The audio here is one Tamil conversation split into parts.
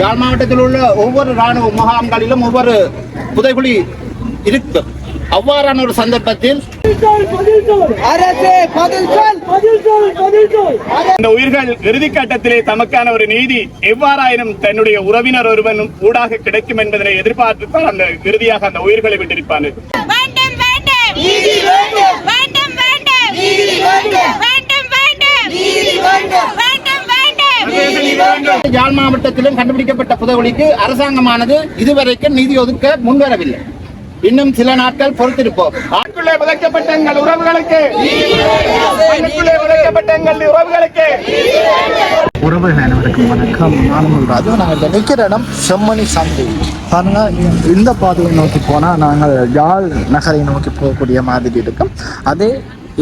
யாழ் மாவட்டத்தில் உள்ள ஒவ்வொரு இராணுவ முகாம்களிலும் ஒவ்வொரு புதைகுழி இருக்கு. அவ்வாறான ஒரு சந்தர்ப்பத்தில் இந்த உயிர்கள் இறுதி கட்டத்திலே தமக்கான ஒரு நீதி எவ்வாறாயினும் தன்னுடைய உறவினர் ஒருவனும் ஊடாக கிடைக்கும் என்பதனை எதிர்பார்த்துத்தான் அந்த இறுதியாக அந்த உயிர்களை விட்டிருப்பான். யாழ் மாவட்டத்திலும் கண்டுபிடிக்கப்பட்ட புதைகுழிக்கு அரசாங்கமானது இதுவரைக்கும் நிதி ஒதுக்க முன்வரவில்லை. இன்னும் சில நாட்கள் பொறுத்திருப்போம். புதைக்கப்பட்ட எங்கள் உறவுகளுக்கு உறவுகள் அனைவருக்கும் வணக்கம். அதுவும் நாங்கள் நிற்கிற இடம் செம்மணி சந்தை பாருங்க. இந்த பாதையை நோக்கி போனால் நாங்கள் யாழ் நகரை நோக்கி போகக்கூடிய மாதிரி இருக்கும். அதே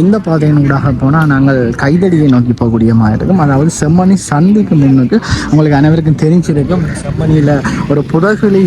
இந்த பாதையினூடாக போனால் நாங்கள் கைதடியை நோக்கி போகக்கூடிய மாதிரி இருக்கும். அதாவது செம்மணி சந்தைக்கு முன்னுக்கு உங்களுக்கு அனைவருக்கும் தெரிஞ்சிருக்கும். செம்மணியில் ஒரு புதைகுழி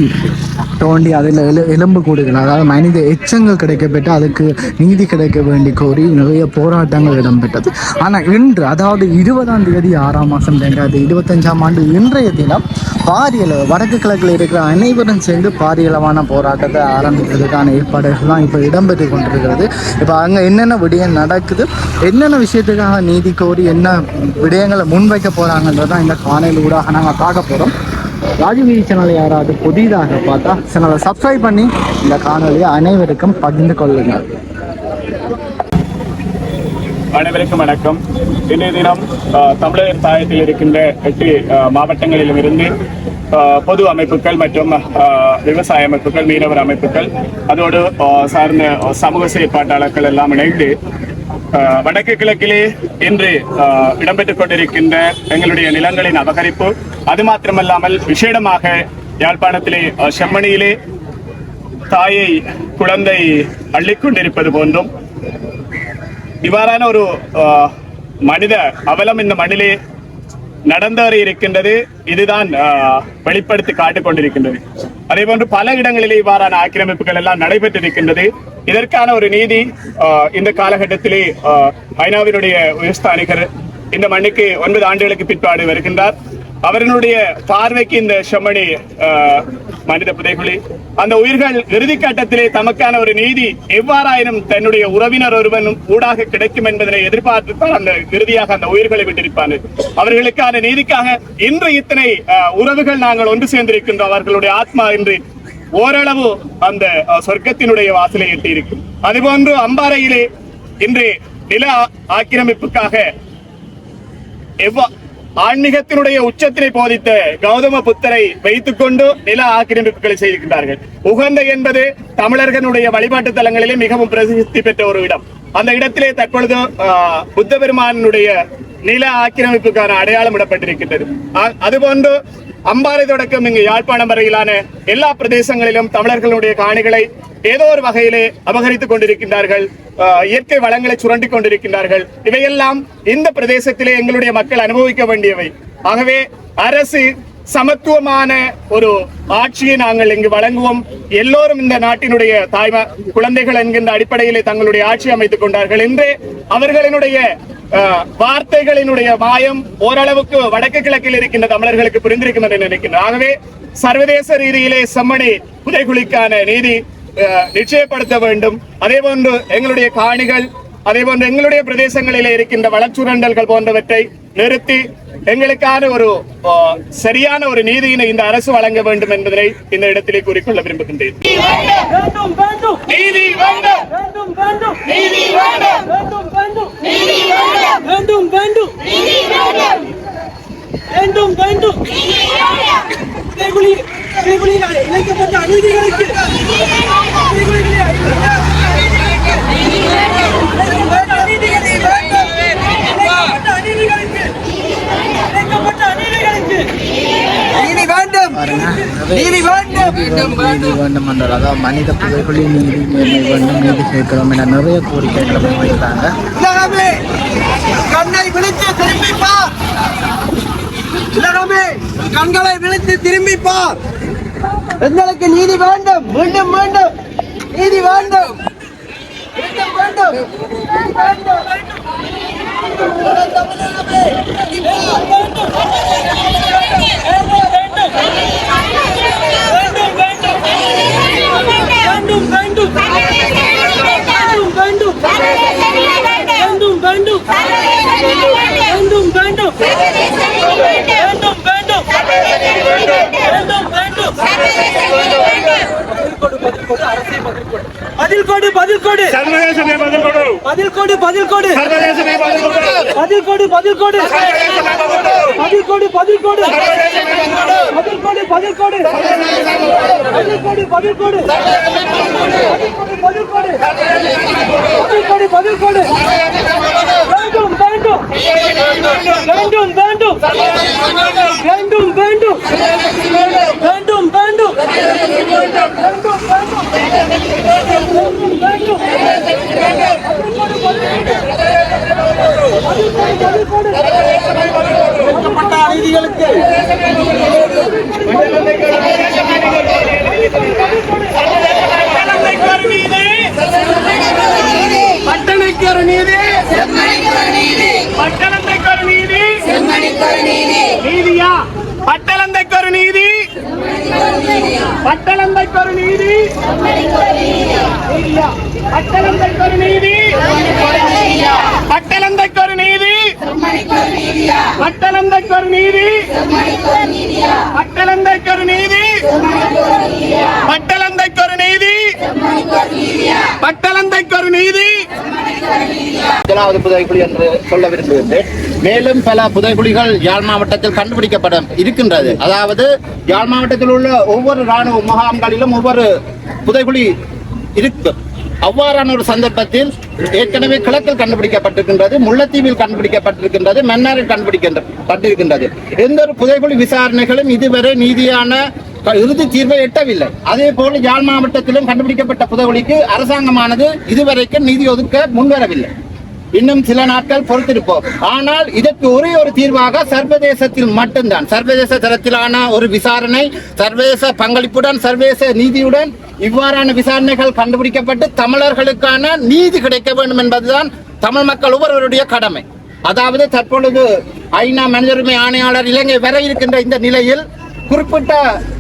தோண்டி அதில் எலும்பு கூடுகள், அதாவது மனித எச்சங்கள் கிடைக்கப்பட்டு அதுக்கு நீதி கிடைக்க வேண்டி கோரி நிறைய போராட்டங்கள் இடம்பெற்றது. ஆனால் இன்று, அதாவது 20ஆம் தேதி 6ஆம் மாதம் 2025ஆம் ஆண்டு இன்றைய தினம் பாரியளவு வடக்கு கிழக்கில் இருக்கிற அனைவரும் சேர்ந்து பாரியளவான போராட்டத்தை ஆரம்பிக்கிறதுக்கான ஏற்பாடுகள்லாம் இப்போ இடம்பெற்று கொண்டிருக்கிறது. இப்போ அங்கே என்னென்ன விடயம் நடக்குது, என்னென்ன விஷயத்துக்காக நீதி கோரி என்ன விடயங்களை முன்வைக்க போகிறாங்கன்றதான் இந்த காணொலி ஊடாக நாங்கள் பார்க்க போகிறோம். ராஜ்வீதி சேனலை யாராவது புதிதாக பார்த்தா சேனலை சப்ஸ்கிரைப் பண்ணி இந்த காணொலியை அனைவருக்கும் பகிர்ந்து கொள்ளுங்கள். அனைவருக்கும் வணக்கம். இன்றைய தினம் தமிழர் தாயத்தில் இருக்கின்ற 8 மாவட்டங்களிலும் இருந்து பொது அமைப்புகள் மற்றும் விவசாய அமைப்புகள், மீனவர் அமைப்புகள், அதோடு சார்ந்த சமூக செயற்பாட்டாளர்கள் எல்லாம் இணைந்து வடக்கு கிழக்கிலே இன்று இடம்பெற்றுக் கொண்டிருக்கின்ற எங்களுடைய நிலங்களின் அபகரிப்பு, அது மாத்திரமல்லாமல் விசேடமாக யாழ்ப்பாணத்திலே செம்மணியிலே தாயை குழந்தை அள்ளிக்கொண்டிருப்பது போன்றும் இவ்வாறான ஒரு மனித அவலம் இந்த மண்ணிலே நடந்தேறி இருக்கின்றது. இதுதான் வெளிப்படுத்தி காட்டிக் கொண்டிருக்கின்றது. அதே போன்று பல இடங்களிலே இவ்வாறான ஆக்கிரமிப்புகள் எல்லாம் நடைபெற்றிருக்கின்றது. இதற்கான ஒரு நீதி இந்த காலகட்டத்திலே ஐநாவினுடைய உயர்ஸ்தானிகர் இந்த மண்ணுக்கு 9 ஆண்டுகளுக்கு பிற்பாடு வருகின்றார். அவர்களுடைய பார்வைக்கு இந்த செம்மணி மனித புதைகுழி, அந்த உயிர்கள் இறுதி கட்டத்திலே தமக்கான ஒரு நீதி எவ்வாறாயினும் தன்னுடைய உறவினர் ஒருவனும் ஊடாக கிடைக்கும் என்பதனை எதிர்பார்த்துத்தான் அந்த இறுதியாக அந்த உயிர்களை விட்டிருப்பான். அவர்களுக்கான நீதிக்காக இன்று இத்தனை உறவுகள் நாங்கள் ஒன்று சேர்ந்திருக்கின்றோம். அவர்களுடைய ஆத்மா இன்று ஓரளவு அந்த சொர்க்கத்தினுடைய வாசலை எட்டி இருக்கும். அதுபோன்று அம்பாறையிலே இன்று நில ஆக்கிரமிப்புக்காக ஆன்மீகத்தினுடைய உச்சத்தினை போதித்த கௌதம புத்தரை வைத்துக் கொண்டு நில ஆக்கிரமிப்புகளை செய்திருக்கிறார்கள். உகந்த என்பது தமிழர்களுடைய வழிபாட்டு தலங்களிலே மிகவும் பிரசித்தி பெற்ற ஒரு இடம். அந்த இடத்திலே தற்பொழுது புத்த பெருமானுடைய நில ஆக்கிரமிப்புக்கான அடையாளம் இடப்பட்டிருக்கின்றது. அதுபோன்று அம்பாறை தொடக்கம் இங்கு யாழ்ப்பாணம் வரையிலான எல்லா பிரதேசங்களிலும் தமிழர்களுடைய காணிகளை ஏதோ ஒரு வகையிலே அபகரித்துக் கொண்டிருக்கின்றார்கள். இயற்கை வளங்களை சுரண்டி கொண்டிருக்கின்றார்கள். இவையெல்லாம் இந்த பிரதேசத்திலே எங்களுடைய மக்கள் அனுபவிக்க வேண்டியவை. ஆகவே அரசு சமத்துவமான ஒரு ஆட்சியை நாங்கள் இங்கு வழங்குவோம். எல்லோரும் இந்த நாட்டினுடைய குழந்தைகள் என்கின்ற அடிப்படையிலே தங்களுடைய ஆட்சி அமைத்துக் கொண்டார்கள் என்று அவர்களினுடைய வார்த்தைகளினுடைய மாயம் ஓரளவுக்கு வடக்கு கிழக்கில் இருக்கின்ற தமிழர்களுக்கு புரிந்திருக்கும் என்று நினைக்கின்றனர். ஆகவே சர்வதேச ரீதியிலே செம்மணி புதைகுழிக்கான நீதி நிச்சயப்படுத்த வேண்டும். அதே போன்று எங்களுடைய காணிகள், அதே போன்று எங்களுடைய பிரதேசங்களிலே இருக்கின்ற வளச்சுரண்டல்கள் போன்றவற்றை நிறுத்தி எங்களுக்கான ஒரு சரியான ஒரு நீதியினை இந்த அரசு வழங்க வேண்டும் என்பதை இந்த இடத்திலே கூறிக்கொள்ள விரும்புகின்றேன். அதாவது மனித புதைகுழி நீதி வேண்டும், நீதி கேட்கிறோம் என நிறைய கோரிக்கைகளை முன்வைத்தாங்க. கண்களை விழித்து திரும்பி பார். எங்களுக்கு நீதி வேண்டும், மீண்டும் வேண்டும், நீதி வேண்டும், வேண்டும், வேண்டும். பதில் கொடு பதில் கொடு சர்வதேசமே பதில் கொடு பதில் கொடு பதில் கொடு சர்வதேசமே பதில் கொடு பதில் கொடு பதில் கொடு சர்வதேசமே பதில் கொடு பதில் கொடு பதில் கொடு சர்வதேசமே பதில் கொடு பதில் கொடு பதில் கொடு பதில் கொடு பதில் கொடு பதில் கொடு பதில் கொடு பதில் கொடு வேண்டும் வேண்டும் வேண்டும் வேண்டும் வேண்டும் வேண்டும் வேண்டும் வேண்டும் நீதிகளுக்கு பட்டணைக்கொரு நீதி பட்டணத்தைக்கொரு நீதி நீதியா பட்டணத்தைக்கொரு நீதி பட்டணத்தைக்கொரு நீதி நீதியா பட்டணத்தைக்கொரு நீதி பட்டணத்தைக்கொரு நீதி பட்டணத்தைக்கொரு நீதி பட்டணத்தைக்கொரு நீதி பட்டணத்தைக்கொரு நீதி பட்டணத்தைக்கொரு நீதி முதலாவது புதைகுழி என்று சொல்ல விரும்புகின்றேன். மேலும் பல புதைகுழிகள் யாழ் மாவட்டத்தில் கண்டுபிடிக்கப்பட இருக்கின்றது. அதாவது யாழ் மாவட்டத்தில் உள்ள ஒவ்வொரு இராணுவ முகாம்களிலும் ஒவ்வொரு புதைகுழி இருக்கும். அவ்வாறான ஒரு சந்தர்ப்பத்தில் ஏற்கனவே கிழக்கில் கண்டுபிடிக்கப்பட்டிருக்கின்றது, முல்லைத்தீவில் கண்டுபிடிக்கப்பட்டிருக்கின்றது, மன்னாரில் கண்டுபிடிக்கப்பட்டிருக்கின்றது. எந்த ஒரு புதைகுழி விசாரணைகளும் இதுவரை நீதியான இறுதி தீர்வை எட்டவில்லை. அதே போல யாழ் மாவட்டத்திலும் கண்டுபிடிக்கப்பட்ட புதைகுழிக்கு அரசாங்கமானது இதுவரைக்கும் நீதி ஒதுக்க முன்வரவில்லை. இன்னும் சில நாட்கள் பொறுத்திருப்போம். ஆனால் இதற்கு ஒரே ஒரு தீர்வாக சர்வதேசத்தில் மட்டும்தான், சர்வதேச தரத்திலான ஒரு விசாரணை, சர்வதேச பங்களிப்புடன், சர்வதேச நீதியுடன் இவ்வாறான விசாரணைகள் கண்டுபிடிக்கப்பட்டு தமிழர்களுக்கான நீதி கிடைக்க வேண்டும் என்பதுதான் தமிழ் மக்கள் ஒவ்வொருவருடைய கடமை. அதாவது தற்பொழுது ஐநா மனித உரிமை ஆணையாளர் இலங்கை வர இருக்கின்ற இந்த நிலையில் குறிப்பிட்ட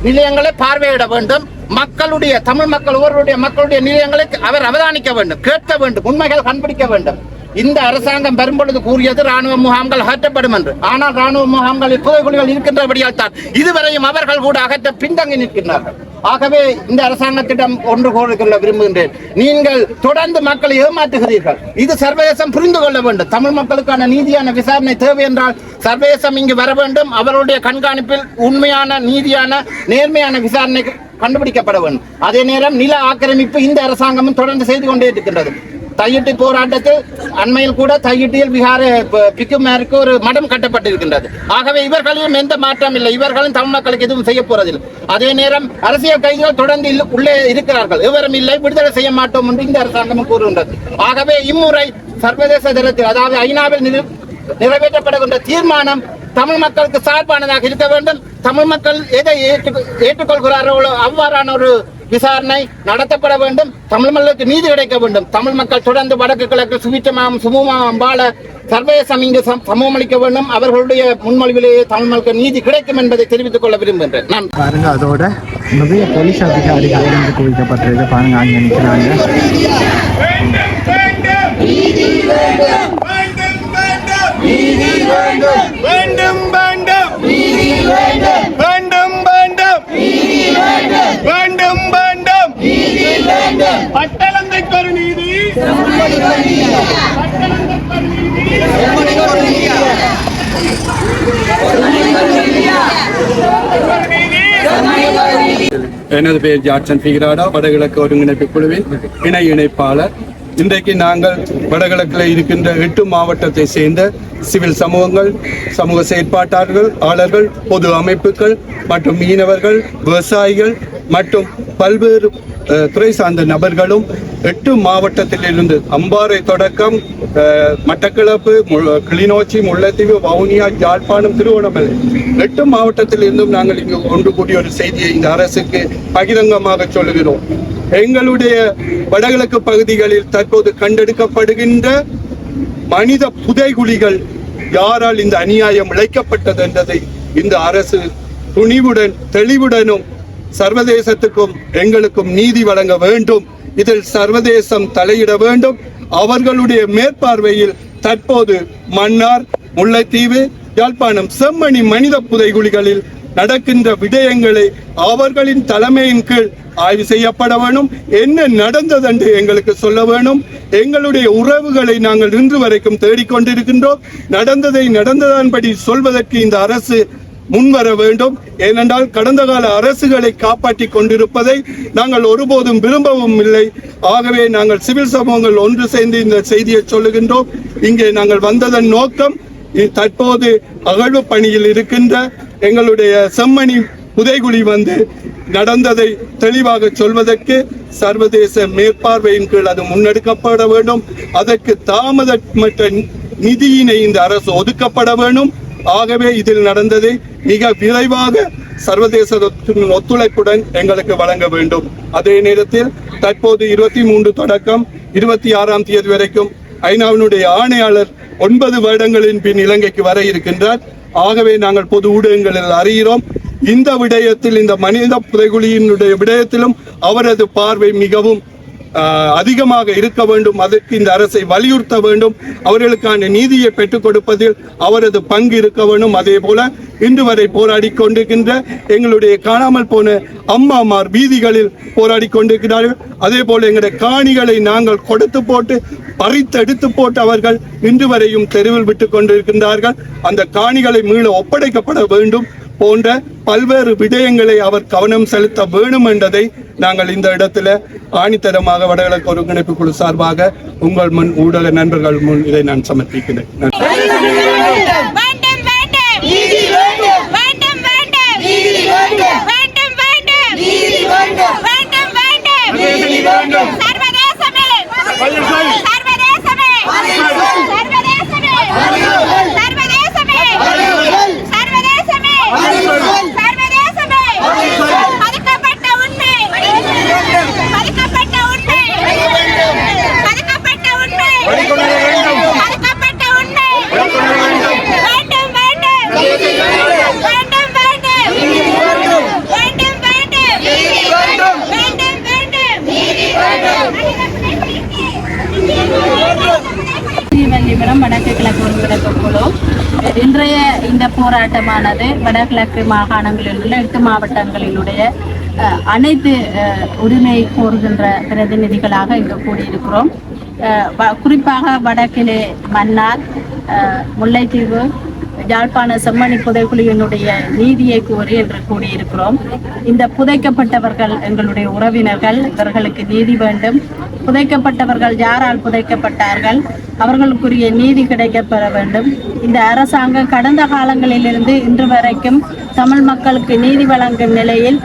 நிலையங்களை பார்வையிட வேண்டும். மக்களுடைய தமிழ் மக்கள் ஒவ்வொருடைய மக்களுடைய நிலையங்களை அவர் அவதானிக்க வேண்டும், கேட்க வேண்டும், உண்மைகள் கண்டுபிடிக்க வேண்டும். இந்த அரசாங்கம் வரும்பொழுது கூறியது ராணுவ முகாம்கள் அகற்றப்படும் என்று. ஆனால் ராணுவ முகாம்களில் புதைகுழிகள் இருக்கின்றபடியால் தான் இதுவரையும் அவர்கள் கூட அகற்ற பின்தங்கி நிற்கின்றார்கள். ஆகவே இந்த அரசாங்கத்திடம் ஒன்று கோரிக்கொள்ள விரும்புகின்றேன். நீங்கள் தொடர்ந்து மக்களை ஏமாற்றுகிறீர்கள். இது சர்வதேசம் புரிந்து கொள்ள வேண்டும். தமிழ் மக்களுக்கான நீதியான விசாரணை தேவை என்றால் சர்வதேசம் இங்கு வர வேண்டும். அவருடைய கண்காணிப்பில் உண்மையான நீதியான நேர்மையான விசாரணை கண்டுபிடிக்கப்பட வேண்டும். அதே நேரம் நில ஆக்கிரமிப்பு இந்த அரசாங்கமும் தொடர்ந்து செய்து கொண்டே இருக்கின்றது. தையிட்டு போராட்டத்தில் அண்மையில் கூட தையிட்டியில் விகார பிக்குமாருக்கு ஒரு மடம் கட்டப்பட்டிருக்கின்றது. ஆகவே இவர்களையும் எந்த மாற்றம் இல்லை. இவர்களும் தமிழ் மக்களுக்கு எதுவும் செய்ய போறதில்லை. அதே நேரம் அரசியல் கைதிகள் தொடர்ந்து உள்ளே இருக்கிறார்கள். எவரும் இல்லை, விடுதலை செய்ய மாட்டோம் என்று இந்த அரசாங்கமும் கூறுகின்றது. ஆகவே இம்முறை சர்வதேச தரத்தில், அதாவது ஐநாவில் நிறைவேற்றப்படுகின்ற தீர்மானம் தமிழ் மக்களுக்கு சார்பானதாக இருக்க வேண்டும். தமிழ் மக்கள் எதை ஏற்றுக்கொள்கிறார்களோ அவ்வாறான ஒரு விசாரணை நடத்தப்பட வேண்டும். தமிழ் மக்களுக்கு நீதி கிடைக்க வேண்டும். தமிழ் மக்கள் தொடர்ந்து வடக்கு கிழக்கு சுமூகமாக வாழ சர்வதேசம் இங்கு சமூகமளிக்க வேண்டும். அவர்களுடைய முன்மொழிவிலேயே தமிழ் மக்களுக்கு நீதி கிடைக்கும் என்பதை தெரிவித்துக் கொள்ள விரும்புகின்றேன். நான் பாருங்க, அதோட நிறைய போலீஸ் அதிகாரிகள் வந்து குவிக்கப்பட்டிருக்கு. பாருங்க, அங்கே நிற்கிறாங்க. வேண்டும் வேண்டும் வேண்டும் வேண்டும் வேண்டும் வேண்டும் பட்டணத்தைக்கொரு நீதி எனது பெயர் ஜாக்சன் பிகிராடா, வடகிழக்கு ஒருங்கிணைப்பு குழுவின் இணை இணைப்பாளர். இன்றைக்கு நாங்கள் வடகிழக்கில் இருக்கின்ற 8 மாவட்டத்தை சேர்ந்த சிவில் சமூகங்கள், சமூக செயற்பாட்டாளர்கள், பொது அமைப்புகள் மற்றும் மீனவர்கள், விவசாயிகள் மற்றும் பல்வேறு துறை சார்ந்த நபர்களும் 8 மாவட்டத்திலிருந்து அம்பாறை தொடக்கம் மட்டக்களப்பு, கிளிநொச்சி, முல்லைத்தீவு, வவுனியா, யாழ்ப்பாணம், திருவண்ணாமலை 8 மாவட்டத்திலிருந்தும் நாங்கள் இங்கு ஒன்று கூடிய ஒரு செய்தியை இந்த அரசுக்கு பகிரங்கமாக சொல்லுகிறோம். எங்களுடைய வடகிழக்கு பகுதிகளில் தற்போது கண்டெடுக்கப்படுகின்ற மனித புதைகுழிகள் யாரால் இந்த அநியாயம் இழைக்கப்பட்டது என்பதை இந்த அரசு துணிவுடன் தெளிவுடனும் சர்வதேசத்துக்கும் எங்களுக்கும் நீதி வழங்க வேண்டும். இதில் சர்வதேசம் தலையிட வேண்டும். அவர்களுடைய மேற்பார்வையில் தற்போது மன்னார், முல்லைத்தீவு, யாழ்ப்பாணம் செம்மணி மனித புதைகுழிகளில் நடக்கின்ற விடயங்களை அவர்களின் தலைமையின் கீழ் ஆய்வு செய்யப்பட வேணும். என்ன நடந்தது என்று எங்களுக்கு சொல்ல வேணும். எங்களுடைய உறவுகளை நாங்கள் இன்று வரைக்கும் தேடிக்கொண்டிருக்கின்றோம். நடந்ததை நடந்ததன்படி சொல்வதற்கு இந்த அரசு முன்வர வேண்டும். ஏனென்றால் கடந்த கால அரசுகளை காப்பாற்றிக் கொண்டிருப்பதை நாங்கள் ஒருபோதும் விரும்பவும் இல்லை. ஆகவே நாங்கள் சிவில் சமூகங்கள் ஒன்று சேர்ந்து இந்த செய்தியை சொல்லுகின்றோம். இங்கே நாங்கள் வந்ததன் நோக்கம் தற்போது அகழ்வு பணியில் இருக்கின்ற எங்களுடைய செம்மணி புதைகுழி நடந்ததை தெளிவாக சொல்வதற்கு சர்வதேச மேற்பார்வையின் கீழ் அது முன்னெடுக்கப்பட வேண்டும். அதற்கு தாமதமற்ற நிதியினை இந்த அரசு ஒதுக்கப்பட வேண்டும். ஆகவே இதில் நடந்ததை மிக விரைவாக சர்வதேச ஒத்துழைப்புடன் எங்களுக்கு வழங்க வேண்டும். அதே நேரத்தில் தற்போது 23 தொடக்கம் 26ஆம் தேதி வரைக்கும் ஐநாவினுடைய ஆணையாளர் 9 வருடங்களின் பின் இலங்கைக்கு வர இருக்கின்றார். ஆகவே நாங்கள் பொது ஊடகங்களில் அறிகிறோம். இந்த விடயத்தில், இந்த மனித புதைகுழியினுடைய விடயத்திலும் அவரது பார்வை மிகவும் அதிகமாக இருக்க வேண்டும். அதற்கு இந்த அரசை வலியுறுத்த வேண்டும். அவர்களுக்கான நீதியை பெற்றுக் கொடுப்பதில் அவரது பங்கு இருக்க வேண்டும். அதே போல இன்று வரை போராடி கொண்டிருக்கின்ற எங்களுடைய காணாமல் போன அம்மாமார் வீதிகளில் போராடி கொண்டிருக்கிறார்கள். அதே போல எங்களுடைய காணிகளை நாங்கள் கொடுத்து போட்டு பறித்தெடுத்து போட்டு அவர்கள் இன்று வரையும் தெருவில் விட்டுக் கொண்டிருக்கின்றார்கள். அந்த காணிகளை மீள ஒப்படைக்கப்பட வேண்டும் போன்ற பல்வேறு விடயங்களை அவர் கவனம் செலுத்த வேண்டும் என்றதை நாங்கள் இந்த இடத்துல ஆணித்தரமாக வடகிழக்கு ஒருங்கிணைப்பு குழு சார்பாக உங்கள் முன் ஊடக நண்பர்கள் முன் இதை நான் சமர்ப்பிக்கிறேன். வடக்கு கிழக்கு ஒருங்கிணைப்பு குழு இன்றைய இந்த போராட்டமானது வடகிழக்கு மாகாணங்களில் உள்ள 8 மாவட்டங்களினுடைய அனைத்து உரிமை கோருகின்ற பிரதிநிதிகளாக இங்கு கூடியிருக்கிறோம். குறிப்பாக வடக்கிலே மன்னார், முல்லைத்தீவு, யாழ்ப்பாண செம்மணி புதைக்குழியினுடைய நீதியை கோரி என்று கூடியிருக்கிறோம். இந்த புதைக்கப்பட்டவர்கள் எங்களுடைய உறவினர்கள், இவர்களுக்கு நீதி வேண்டும். புதைக்கப்பட்டவர்கள் யாரால் புதைக்கப்பட்டார்கள், அவர்களுக்குரிய நீதி கிடைக்கப்பெற வேண்டும். இந்த அரசாங்கம் கடந்த காலங்களிலிருந்து இன்று வரைக்கும் தமிழ் மக்களுக்கு நீதி வழங்கும் நிலையில்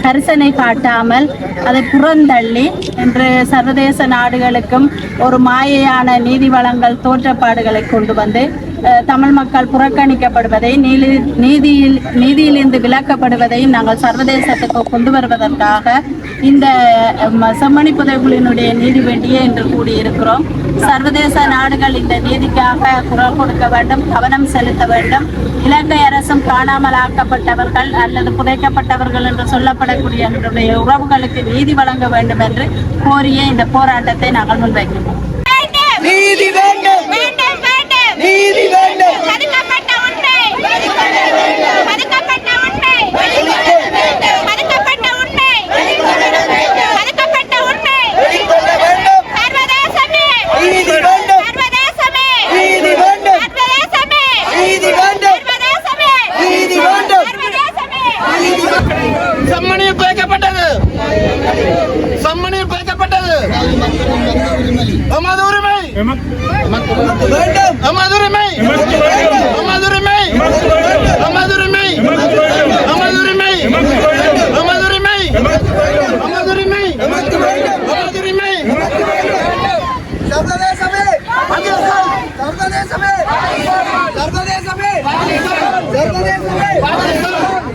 கரிசனை காட்டாமல் அதை புறந்தள்ளி இன்று சர்வதேச நாடுகளுக்கும் ஒரு மாயையான நீதி தோற்றப்பாடுகளை கொண்டு வந்து தமிழ் மக்கள் புறக்கணிக்கப்படுவதை, நீதியிலிருந்து விலக்கப்படுவதை நாங்கள் சர்வதேசத்துக்கு கொண்டு வருவதற்காக இந்த செம்மணி புதைகுழியினுடைய நீதி வேண்டியே என்று கூடியிருக்கிறோம். சர்வதேச நாடுகள் இந்த நீதிக்காக குரல் கொடுக்க வேண்டும், கவனம் செலுத்த வேண்டும். இலங்கை அரசும் காணாமல் ஆக்கப்பட்டவர்கள் அல்லது புதைக்கப்பட்டவர்கள் என்று சொல்லப்படக்கூடிய எங்களுடைய உறவுகளுக்கு நீதி வழங்க வேண்டும் என்று கோரிய இந்த போராட்டத்தை நாங்கள் முன்வைக்கிறோம். நீதி வேண்டும், நீதி வேண்டும், பதுக்கப்பட்ட உண்மை, பதுக்கப்பட்ட உண்மை, பதுக்கப்பட்ட உண்மை, பதுக்கப்பட்ட உண்மை, சர்வதேசமே நீதி வேண்டும், சர்வதேசமே நீதி வேண்டும், சர்வதேசமே நீதி வேண்டும், சர்வதேசமே நீதி வேண்டும், சர்வதேசமே. செம்மணியில் புதைக்கப்பட்டது, செம்மணியில் புதைக்கப்பட்டது எமது உரிமை, வேண்டும், எமது உரிமை, எமது உரிமை, எமது உரிமை, எமது உரிமை, எமது உரிமை, எமது உரிமை, எமது உரிமை. சர்வதேசமே, சர்வதேசமே, சர்வதேசமே, சர்வதேசமே,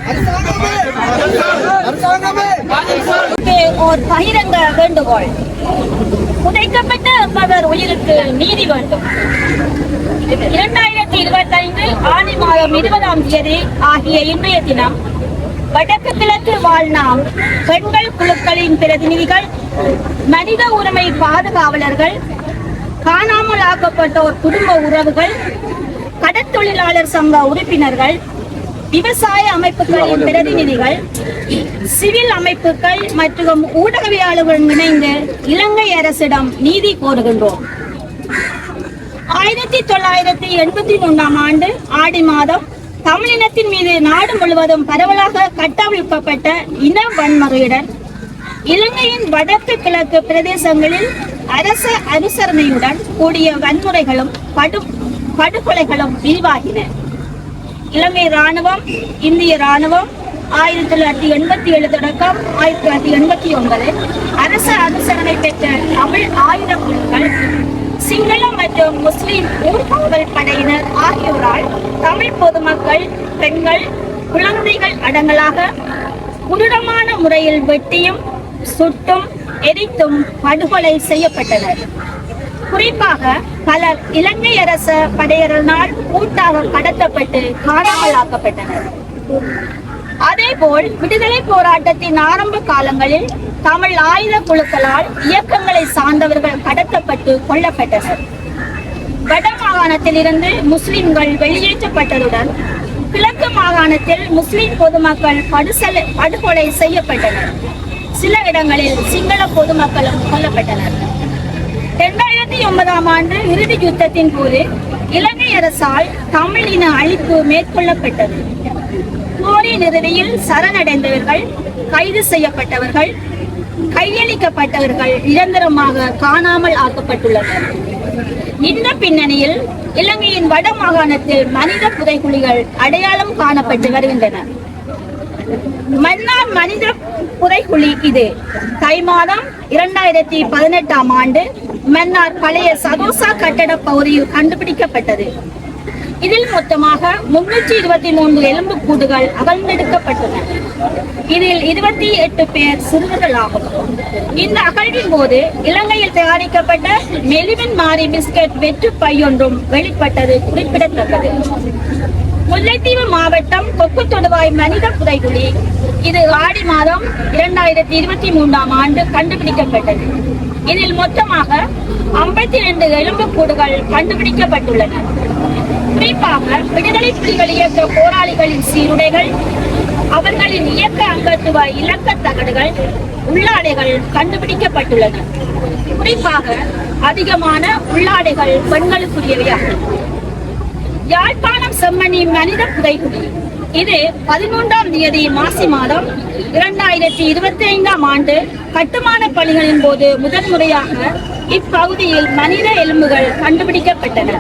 அரசாங்கமே, அரசாங்கமே. ஒரு பகிரங்க வேண்டுகோள், புதைக்கப்பட்ட பவர் உயிருக்கு நீதி வேண்டும். 2025 ஆனி மாதம் 20ஆம் தேதி ஆகிய இன்றைய தினம் வடக்கு கிழக்கு வாழ்நாம் பெண்கள் குழுக்களின் பிரதிநிதிகள், மனித உரிமை பாதுகாவலர்கள், காணாமல் ஆக்கப்பட்டோர் குடும்ப உறவுகள், கடற்தொழிலாளர் சங்க உறுப்பினர்கள், விவசாய அமைப்புகளின் பிரதிநிதிகள், சிவில் அமைப்புகள் மற்றும் ஊடகவியலாளர்கள் இணைந்து இலங்கை அரசிடம் நீதி கோருகின்றோம். 1983ஆம் ஆண்டு ஆடி மாதம் தமிழினத்தின் மீது நாடு முழுவதும் பரவலாக கட்டவிழ்க்கப்பட்ட இன வன்முறையுடன் இலங்கையின் வடக்கு கிழக்கு பிரதேசங்களில் அரச அனுசரணையுடன் கூடிய வன்முறைகளும் படுகொலைகளும் விரிவாகின. இலங்கை ராணுவம், இந்திய ராணுவம் 1987 தொடக்கம் 1989 அரச அனுசரணை பெற்ற தமிழ் ஆயுத குழுக்கள், சிங்கள மற்றும் முஸ்லிம் ஊர்காவல் படையினர் ஆகியோரால் தமிழ் பொதுமக்கள், பெண்கள், குழந்தைகள் அடங்கலாக கொடூரமான முறையில் வெட்டியும் சுட்டும் எரித்தும் படுகொலை செய்யப்பட்டனர். குறிப்பாக பலர் இலங்கை அரச படையினரால் கூட்டாக கடத்தப்பட்டு காணாமலாக்கப்பட்டனர். அதேபோல் விடுதலை போராட்டத்தின் ஆரம்ப காலங்களில் தமிழ் ஆயுத குழுக்களால் இயக்கங்களை சார்ந்தவர்கள் கடத்தப்பட்டு கொல்லப்பட்டனர். வட மாகாணத்தில் இருந்து முஸ்லிம்கள் வெளியேற்றப்பட்டதுடன் கிழக்கு மாகாணத்தில் முஸ்லிம் பொதுமக்கள் படுகொலை செய்யப்பட்டனர். சில இடங்களில் சிங்கள பொதுமக்களும் கொல்லப்பட்டனர். 2009ஆம் ஆண்டு இறுதி யுத்தத்தின் போது இலங்கை அரசால் தமிழ் இன அழிப்பு மேற்கொள்ளப்பட்டது. போரின் இறுதியில் சரணடைந்தவர்கள், கைது செய்யப்பட்டவர்கள், கையளிக்கப்பட்டவர்கள் நிரந்தரமாக காணாமல் ஆக்கப்பட்டுள்ளனர். இந்த பின்னணியில் இலங்கையின் வட மாகாணத்தில் மனித புதைகுழிகள் அடையாளம் காணப்பட்டு வருகின்றன. மன்னார் மனித புதைகுழி இது தை மாதம் 2018ஆம் ஆண்டு மன்னார் பழைய சதோசா கட்டட பகுதியில் கண்டுபிடிக்கப்பட்டது. இதில் மொத்தமாக 323 எலும்புக்கூடுகள் அகழ்ந்தெடுக்கப்பட்டன. இதில் 28 பேர் சிறுவர்கள் ஆகும். இந்த அகழ்வின் போது இலங்கையில் தயாரிக்கப்பட்ட மெலிவின் மாறி பிஸ்கட் வெற்று பையொன்றும் வெளிப்பட்டது குறிப்பிடத்தக்கது. முல்லைத்தீவு மாவட்டம் கொக்கு தொடுவாய் மனித புதைகுழி இது ஆடி மாதம் 2023ஆம் ஆண்டு கண்டுபிடிக்கப்பட்டது. இதில் மொத்தமாக 52 எலும்புக்கூடுகள் கண்டுபிடிக்கப்பட்டுள்ளன. குறிப்பாக விடுதலை புலிகள் இயக்க போராளிகளின் சீருடைகள், அவர்களின் இயக்க அங்கத்துவ இலக்க தகடுகள், உள்ளாடைகள் கண்டுபிடிக்கப்பட்டுள்ளன. குறிப்பாக அதிகமான உள்ளாடைகள் பெண்களுக்குரியவையாகும். யாழ்ப்பாணம் செம்மணி மனித புதைகுழி இது 13ஆம் தேதி மாசி மாதம் 2025ஆம் ஆண்டு கட்டுமான பணிகளின் போது முதன்முறையாக இப்பகுதியில் மனித எலும்புகள் கண்டுபிடிக்கப்பட்டன.